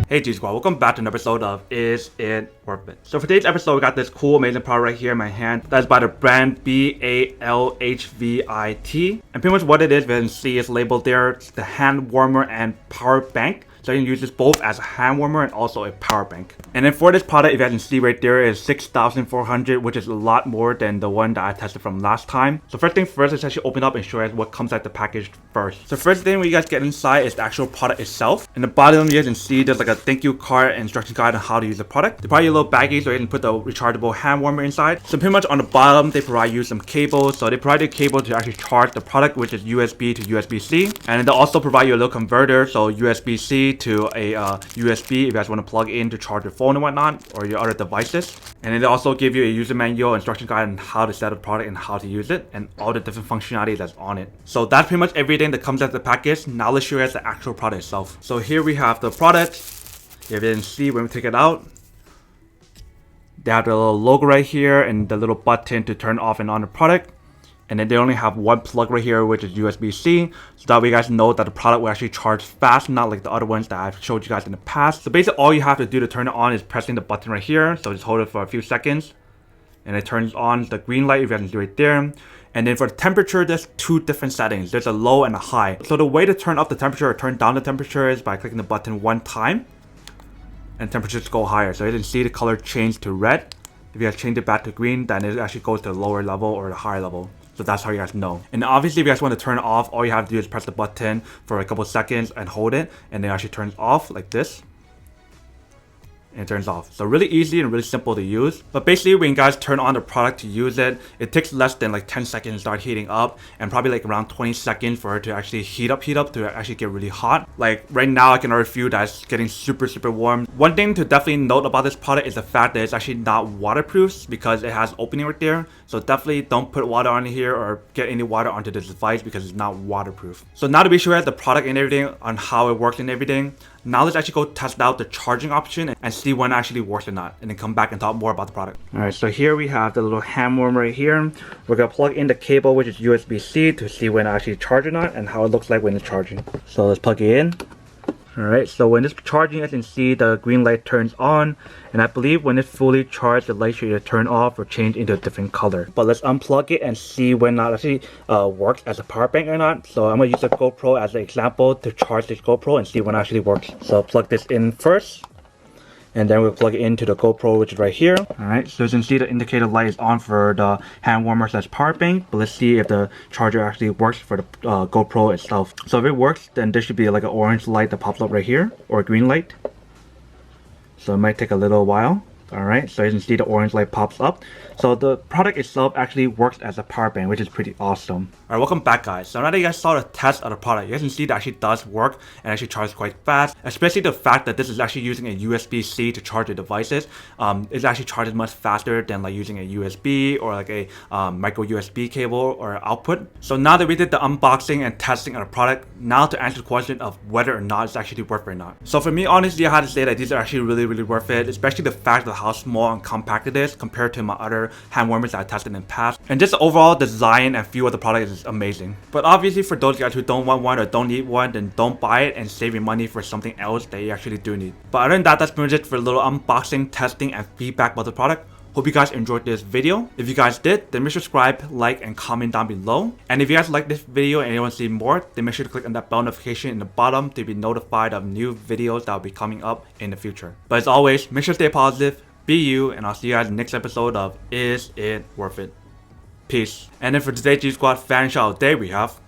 Hey G Squad, welcome back to an episode of Is It Worth It? So for today's episode, we got this cool, amazing product right here in my hand. That's by the brand Balhvit. And pretty much what it is, you can see it's labeled there. It's the hand warmer and power bank. So you can use this both as a hand warmer and also a power bank. And then for this product, if you guys can see right there, is 6,400, which is a lot more than the one that I tested from last time. So first thing first, let's actually open up and show you guys what comes out the package first. So first thing when you guys get inside is the actual product itself. In the bottom, you guys can see there's like a thank you card and instruction guide on how to use the product. They provide you a little baggie so you can put the rechargeable hand warmer inside. So pretty much on the bottom, they provide you some cables. So they provide you a cable to actually charge the product, which is USB to USB-C. And they also provide you a little converter, so USB-C to a USB if you guys want to plug in to charge your phone and whatnot or your other devices. And then they also give you a user manual, instruction guide on how to set up the product and how to use it and all the different functionality that's on it. So that's pretty much everything that comes out of the package. Now let's show you guys the actual product itself. So here we have the product. If you didn't see when we take it out, they have the little logo right here and the little button to turn off and on the product. And then they only have one plug right here, which is USB-C, so that way you guys know that the product will actually charge fast, not like the other ones that I've showed you guys in the past. So basically all you have to do to turn it on is pressing the button right here. So just hold it for a few seconds and it turns on the green light if you guys can see right there. And then for the temperature, there's two different settings. There's a low and a high. So the way to turn up the temperature or turn down the temperature is by clicking the button one time and temperatures go higher. So you can see the color change to red. If you guys change it back to green, then it actually goes to the lower level or the higher level. So that's how you guys know. And obviously if you guys want to turn it off, all you have to do is press the button for a couple seconds and hold it, and then it actually turns off like this. And it turns off. So really easy and really simple to use. But basically when you guys turn on the product to use it, it takes less than like 10 seconds to start heating up, and probably like around 20 seconds for it to actually heat up to actually get really hot. Like right now I can already feel that it's getting super warm. One thing to definitely note about this product is the fact that it's actually not waterproof because it has opening right there. So definitely don't put water on here or get any water onto this device because it's not waterproof. So now to be sure that the product and everything on how it works and everything, now let's actually go test out the charging option and see when it actually works or not, and then come back and talk more about the product. Alright, so here we have the little hand warmer right here. We're gonna plug in the cable, which is USB-C, to see when it actually charges or not and how it looks like when it's charging. So let's plug it in. Alright, so when it's charging, as you can see, the green light turns on, and I believe when it's fully charged, the light should either turn off or change into a different color. But let's unplug it and see when it actually works as a power bank or not. So I'm going to use a GoPro as an example to charge this GoPro and see when it actually works. So I'll plug this in first, and then we'll plug it into the GoPro, which is right here. Alright, so as you can see, the indicator light is on for the hand warmer / power bank, but let's see if the charger actually works for the GoPro itself. So if it works, then there should be like an orange light that pops up right here, or a green light. So it might take a little while. Alright, so you can see the orange light pops up. So the product itself actually works as a power bank, which is pretty awesome. Alright, welcome back guys. So now that you guys saw the test of the product, you guys can see that it actually does work and actually charges quite fast. Especially the fact that this is actually using a USB-C to charge your devices. It actually charges much faster than like using a USB or like a micro USB cable or output. So now that we did the unboxing and testing of the product, now to answer the question of whether or not it's actually worth it or not. So for me, honestly, I had to say that these are actually really worth it, especially the fact of how small and compact it is compared to my other hand warmers that I tested in the past. And just the overall design and feel of the product is amazing. But obviously for those guys who don't want one or don't need one, then don't buy it and save your money for something else that you actually do need. But other than that, that's pretty much it for a little unboxing, testing, and feedback about the product. Hope you guys enjoyed this video. If you guys did, then make sure to subscribe, like, and comment down below. And if you guys like this video and you want to see more, then make sure to click on that bell notification in the bottom to be notified of new videos that will be coming up in the future. But as always, make sure to stay positive, be you, and I'll see you guys in the next episode of Is It Worth It? Peace. And then for today's G Squad fan shout out day, we have